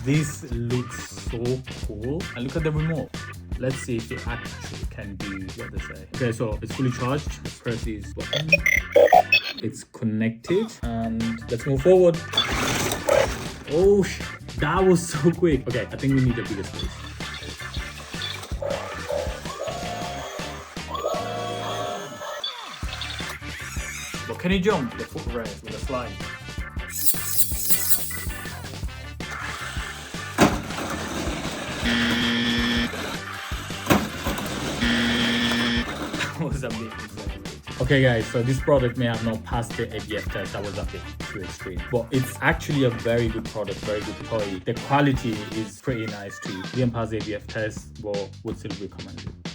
This looks so cool. And look at the remote. Let's see if it actually can do what they say. Okay, so it's fully charged. Press this button. It's connected. And let's move forward. Oh, that was so quick. Okay, I think we need a bigger space. But can he jump the foot race with a slide? That was a bit exaggerated. Okay guys, so this product may have not passed the ABF test. That was a bit too extreme. But it's actually a very good product, very good toy. The quality is pretty nice too. Didn't pass the ABF test, but would still recommend it.